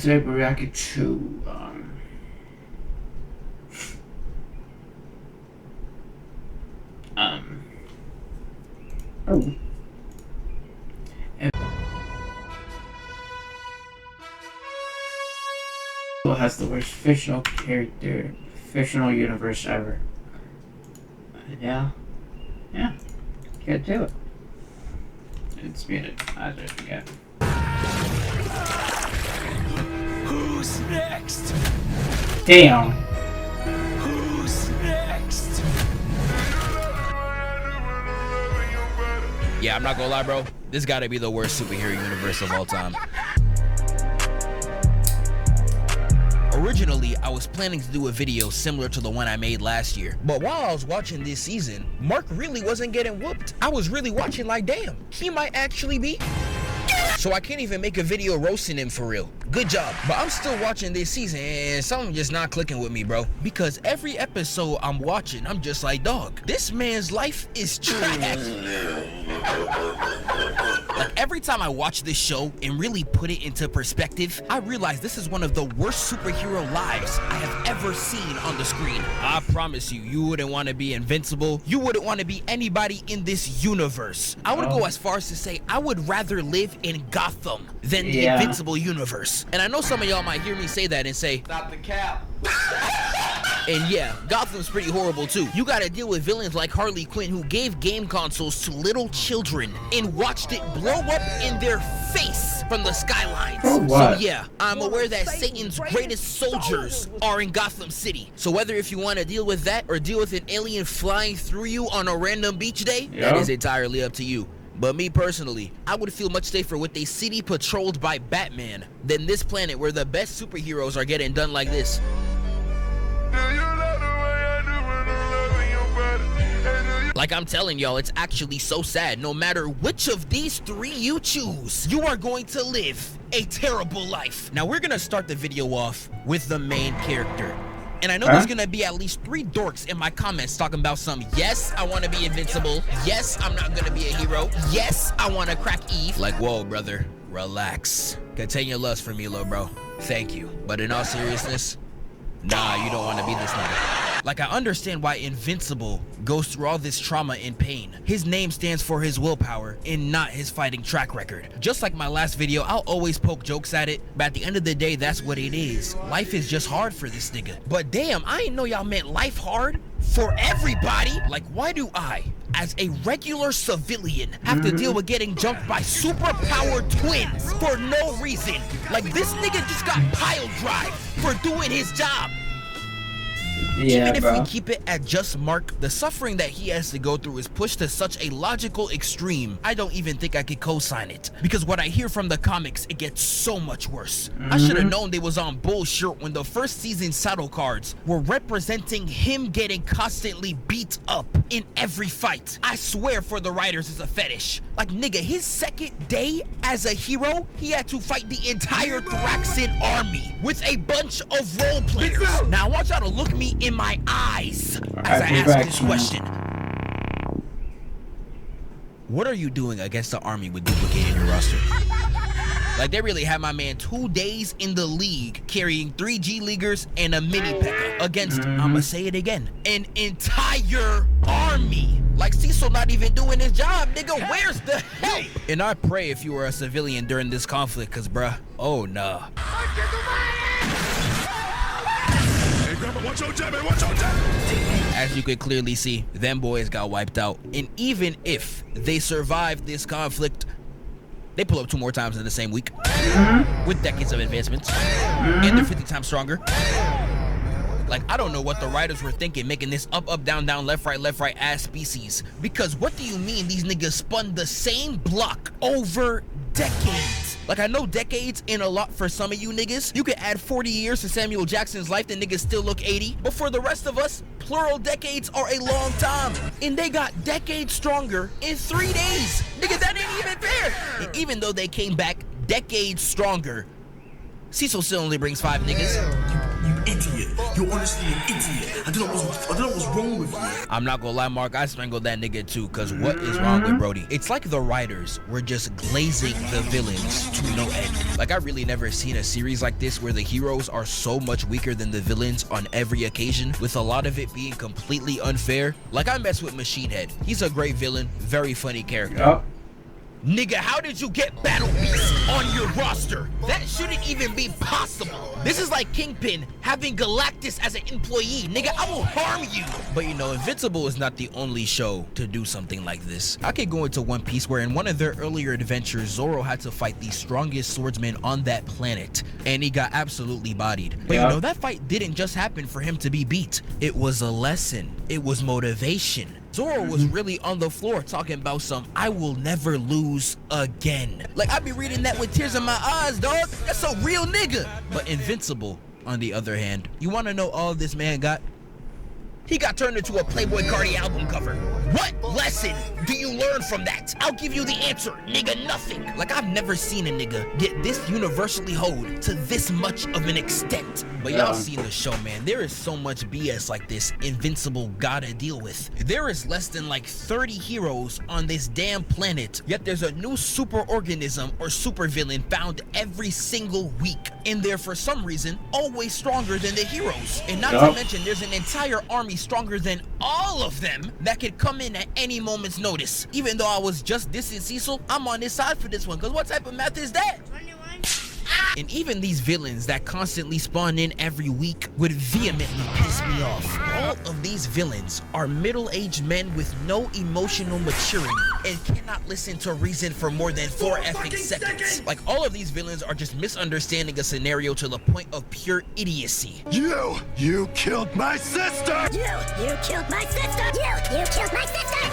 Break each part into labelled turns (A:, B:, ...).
A: today we reacted to has the worst fictional character, fictional universe ever. Yeah, get to it. It's muted. I just forget.
B: Who's next?
A: Damn.
B: Who's next?
C: Yeah, I'm not gonna lie, bro. This gotta be the worst superhero universe of all time. Originally, I was planning to do a video similar to the one I made last year, but while I was watching this season, Mark really wasn't getting whooped. I was really watching like, damn, he might actually be. So I can't even make a video roasting him for real. Good job. But I'm still watching this season and something just not clicking with me, bro. Because every episode I'm watching, I'm just like, dog, this man's life is trash. Like every time I watch this show and really put it into perspective, I realize this is one of the worst superhero lives I have ever seen on the screen. I promise you, you wouldn't want to be invincible. You wouldn't want to be anybody in this universe. I would go as far as to say I would rather live in Gotham than the Invincible universe. And I know some of y'all might hear me say that and say,
B: Stop the cap.
C: and yeah, Gotham's pretty horrible too. You gotta deal with villains like Harley Quinn who gave game consoles to little children and watched it blow up in their face from the skylines. So yeah, I'm aware that Satan's greatest soldiers are in Gotham City. So whether if you want to deal with that or deal with an alien flying through you on a random beach day, that is entirely up to you. But me personally, I would feel much safer with a city patrolled by Batman than this planet where the best superheroes are getting done like this. Like I'm telling y'all, it's actually so sad. No matter which of these three you choose, you are going to live a terrible life. Now we're gonna start the video off with the main character. And I know there's gonna be at least 3 dorks in my comments talking about some, yes, I wanna be invincible. Yes, I'm not gonna be a hero. Yes, I wanna crack Eve. Like, whoa, brother, relax. Contain your lust for me, little bro. Thank you. But in all seriousness, nah, you don't wanna be this nigga. Like, I understand why Invincible goes through all this trauma and pain. His name stands for his willpower and not his fighting track record. Just like my last video, I'll always poke jokes at it, but at the end of the day, that's what it is. Life is just hard for this nigga. But damn, I didn't know y'all meant life hard for everybody. Like, why do I, as a regular civilian, have to deal with getting jumped by superpowered twins for no reason? Like, this nigga just got pile drive for doing his job. Even if we keep it at just Mark, the suffering that he has to go through is pushed to such a logical extreme, I don't even think I could co-sign it. Because what I hear from the comics, it gets so much worse. I should have known they was on bullshit when the first season saddle cards were representing him getting constantly beat up in every fight. I swear for the writers it's a fetish. Like, nigga, his second day as a hero, he had to fight the entire Thraxan army with a bunch of role players. Now I want y'all to look me in my eyes as I ask this question. What are you doing against the army with duplicating your roster? Like, they really had my man 2 days in the league carrying 3 G Leaguers and a mini P.E.K.K.A. against, I'ma say it again, an entire army. Like, Cecil not even doing his job, nigga. Where's the help? And I pray if you were a civilian during this conflict, cause bruh, oh nah. As you could clearly see, them boys got wiped out. And even if they survived this conflict, they pull up 2 more times in the same week with decades of advancements, and they're 50 times stronger. Like, I don't know what the writers were thinking making this up, up, down, down, left, right ass species. Because what do you mean these niggas spun the same block over decades? Like, I know decades ain't a lot for some of you niggas. You could add 40 years to Samuel Jackson's life, the niggas still look 80. But for the rest of us, plural decades are a long time. And they got decades stronger in 3 days. Nigga, that ain't even fair. And even though they came back decades stronger, Cecil still only brings 5 niggas.
D: You idiot. You're honestly an idiot. I don't know what's wrong with you.
C: I'm not gonna lie, Mark, I strangled that nigga too, cause what is wrong with Brody? It's like the writers were just glazing the villains to no end. Like, I really never seen a series like this where the heroes are so much weaker than the villains on every occasion, with a lot of it being completely unfair. Like, I mess with Machine Head. He's a great villain, very funny character.
A: Yup.
C: Nigga, how did you get Battle Beast on your roster? That shouldn't even be possible. This is like Kingpin having Galactus as an employee. Nigga, I will harm you. But you know, Invincible is not the only show to do something like this. I could go into One Piece, where in one of their earlier adventures, Zoro had to fight the strongest swordsman on that planet, and he got absolutely bodied. But you know, that fight didn't just happen for him to be beat. It was a lesson. It was motivation. Zoro was really on the floor talking about some I will never lose again. Like, I be reading that with tears in my eyes, dog. That's a real nigga. But Invincible, on the other hand, you want to know all this man got? He got turned into a Playboy Cardi album cover. What lesson do you learn from that? I'll give you the answer, nigga, nothing. Like, I've never seen a nigga get this universally hoed to this much of an extent. But y'all seen the show, man. There is so much BS like this Invincible gotta deal with. There is less than like 30 heroes on this damn planet, yet there's a new super organism or super villain found every single week. And they're, for some reason, always stronger than the heroes. And not to mention, there's an entire army stronger than all of them that could come in at any moment's notice. Even though I was just dissing Cecil, I'm on this side for this one, because what type of math is that? And even these villains that constantly spawn in every week would vehemently piss me off. All of these villains are middle-aged men with no emotional maturity and cannot listen to reason for more than 4 effing seconds. Like, all of these villains are just misunderstanding a scenario to the point of pure idiocy.
B: You killed my sister!
E: You killed my sister! You killed my sister!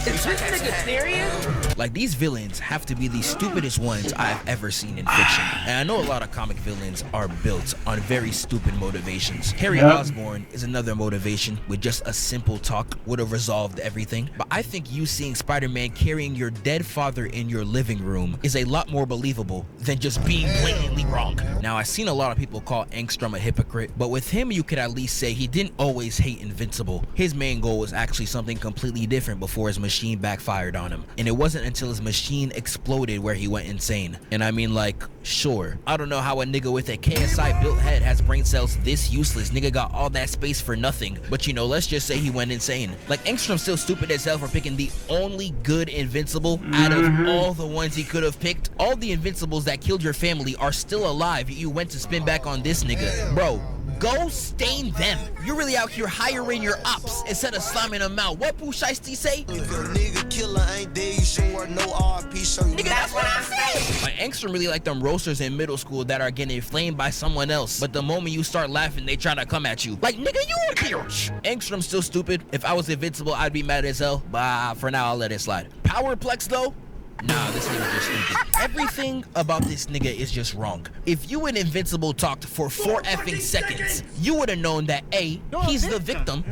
F: Is this nigga serious?
C: Like, these villains have to be the stupidest ones I've ever seen in fiction. And I know a lot of comic villains are built on very stupid motivations. Harry Osborn is another motivation with just a simple talk would have resolved everything. But I think you seeing Spider-Man carrying your dead father in your living room is a lot more believable than just being blatantly wrong. Now, I've seen a lot of people call Angstrom a hypocrite, but with him you could at least say he didn't always hate Invincible. His main goal was actually something completely different before his machine backfired on him. And it wasn't until his machine exploded where he went insane. And I mean, like, sure, I don't know how a nigga with a KSI built head has brain cells this useless. Nigga got all that space for nothing. But you know, let's just say he went insane. Like, Angstrom's still stupid as hell for picking the only good Invincible out of all the ones he could have picked. All the Invincibles that killed your family are still alive. You went to spin back on this nigga. Bro, go stain them. You're really out here hiring your ops instead of slamming them out. What Pooh Shiesty say?
G: If your nigga killer ain't there, you sure no RP show you.
C: Nigga, that's what I'm saying. Like, Angstrom really like them roasters in middle school that are getting flamed by someone else, but the moment you start laughing, they try to come at you. Like, nigga, you a bitch. Angstrom's still stupid. If I was Invincible, I'd be mad as hell, but for now, I'll let it slide. Powerplex, though? Nah, this nigga just stupid. Everything about this nigga is just wrong. If you and Invincible talked for 4 effing seconds, you would have known that A, he's the victim,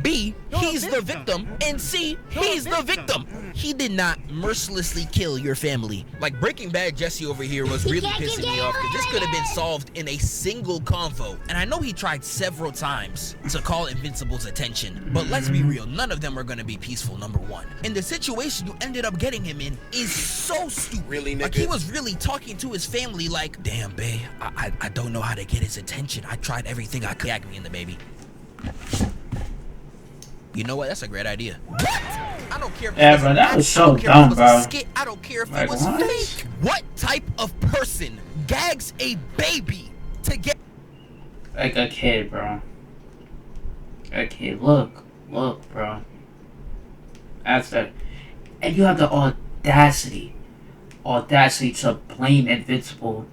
C: B, he's the victim, and C, he's the victim. He did not mercilessly kill your family. Like, Breaking Bad Jesse over here was really pissing me off, because this could have been solved in a single convo. And I know he tried several times to call Invincible's attention, but let's be real, none of them are gonna be peaceful, number one. And the situation you ended up getting him in is so stupid.
G: Really, nigga?
C: Like, he was really talking to his family like, damn, babe, I don't know how to get his attention. I tried everything I could. Me and the baby. You know what? That's a great idea. What? I don't care if
A: Yeah, bro, that was so dumb, bro.
C: I don't care if
A: Like,
C: it was
A: what?
C: fake. What type of person gags a baby to get?
A: Like a kid, bro. A kid. Look, bro. That's the. And you have the audacity to blame Invincible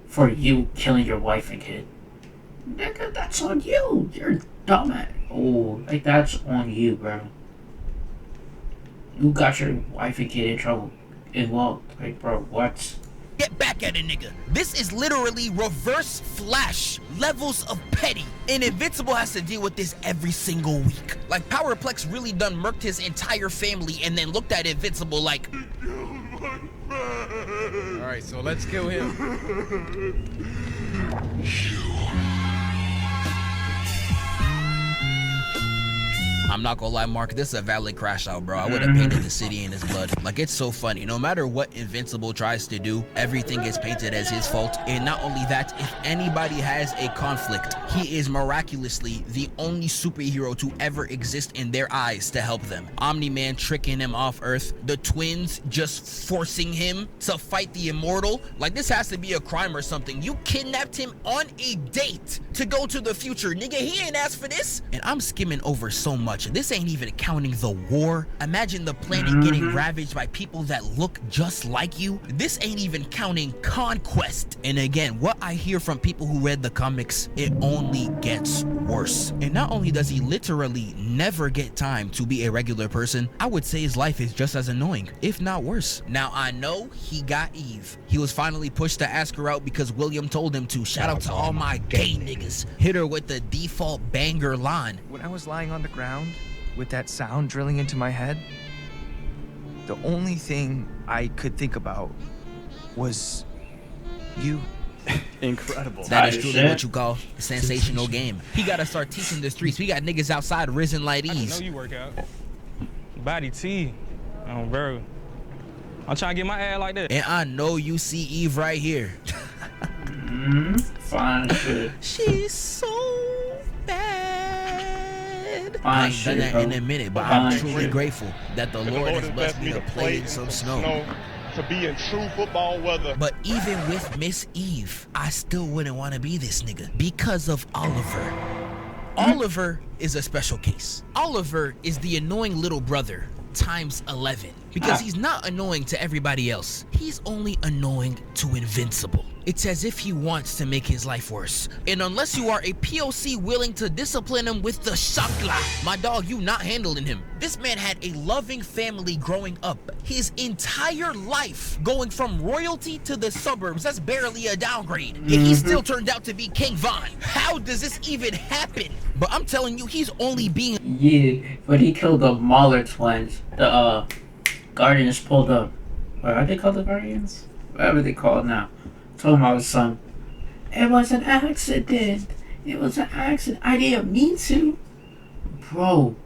A: for you killing your wife and kid. Nigga, that's on you. You're dumb. Oh, like, that's on you, bro. You got your wife and kid in trouble. Involved. Like, bro, what?
C: Get back at a nigga. This is literally reverse Flash levels of petty. And Invincible has to deal with this every single week. Like, Powerplex really done murked his entire family and then looked at Invincible like,
H: Alright, so let's kill him.
C: I'm not gonna lie, Mark, this is a valid crash out, bro. I would have painted the city in his blood. Like, it's so funny. No matter what Invincible tries to do, everything gets painted as his fault. And not only that, if anybody has a conflict, he is miraculously the only superhero to ever exist in their eyes to help them. Omni-Man tricking him off Earth, the twins just forcing him to fight the Immortal. Like, this has to be a crime or something. You kidnapped him on a date to go to the future. Nigga, he ain't asked for this. And I'm skimming over so much. This ain't even counting the war. Imagine the planet getting ravaged by people that look just like you. This ain't even counting conquest. And again, what I hear from people who read the comics, it only gets worse. And not only does he literally never get time to be a regular person, I would say his life is just as annoying, if not worse. Now, I know he got Eve. He was finally pushed to ask her out because William told him to. Shout out to all my gay niggas. Hit her with the default banger line.
I: When I was lying on the ground with that sound drilling into my head, the only thing I could think about was you.
H: Incredible.
C: That is truly what you call a sensational game. He gotta start teaching the streets. We got niggas outside risen like
H: I
C: these.
H: know you work out. Body T. Oh, bro. I'm trying to get my ass like that.
C: And I know you see Eve right here.
A: Fine shit.
C: She's so bad. I ain't done that in a minute, but I'm truly grateful that the Lord has blessed me to play in some snow.
J: To be in true football weather.
C: But even with Miss Eve, I still wouldn't want to be this nigga because of Oliver. Oliver is a special case. Oliver is the annoying little brother times 11 because he's not annoying to everybody else. He's only annoying to Invincible. It's as if he wants to make his life worse. And unless you are a POC willing to discipline him with the shakla, my dog, you not handling him. This man had a loving family growing up. His entire life going from royalty to the suburbs, that's barely a downgrade. And he still turned out to be King Von. How does this even happen? But I'm telling you, he's only being...
A: Yeah, but he killed the Mauler twins. The Guardians pulled up. What are they called, the Guardians? Whatever they call it now. Told my son, it was an accident. It was an accident. I didn't mean to. Bro,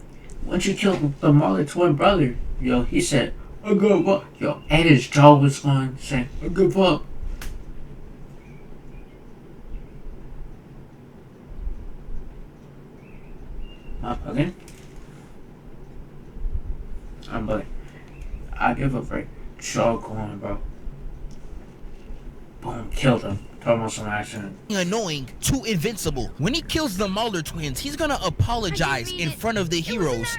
A: once you killed the Mauler twin brother, yo, he said, I give up. Yo, and his jaw was going, saying, I give up. Okay? I'm like, I give up, right? Jaw going, bro. Boom, killed him. Told him some accident.
C: Annoying to Invincible. When he kills the Mauler twins, he's gonna apologize in front of the heroes.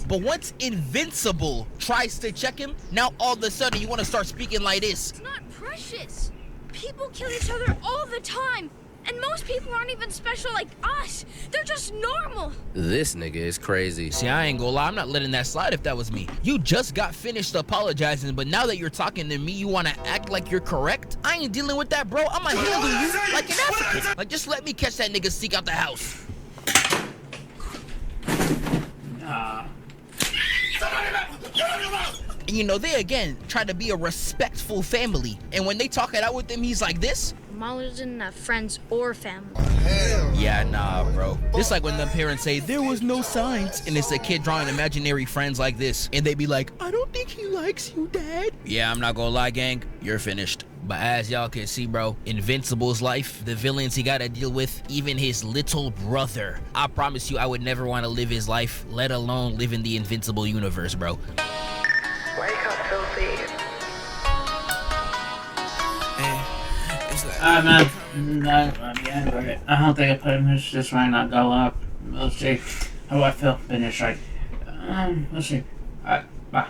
C: But once Invincible tries to check him, now all of a sudden you want to start speaking like this.
E: It's not precious. People kill each other all the time. And most people aren't even special like us. They're just normal.
K: This nigga is crazy.
C: See, I ain't gonna lie, I'm not letting that slide if that was me. You just got finished apologizing, but now that you're talking to me, you wanna act like you're correct? I ain't dealing with that, bro. I'ma handle you like an African. Like, just let me catch that nigga sneak out the house. And you know, they again try to be a respectful family. And when they talk it out with him, he's like this.
E: Maulers didn't have friends or family.
C: Yeah, nah, bro. It's like when the parents say, there was no signs, and it's a kid drawing imaginary friends like this, and they be like, I don't think he likes you, Dad. Yeah, I'm not gonna lie, gang, you're finished. But as y'all can see, bro, Invincible's life, the villains he gotta deal with, even his little brother. I promise you, I would never want to live his life, let alone live in the Invincible universe, bro.
F: Wake up, filthy.
A: Man, I don't think I put him. This might not go up. Let's see how I feel. Finish right. Let's see. Alright, bye.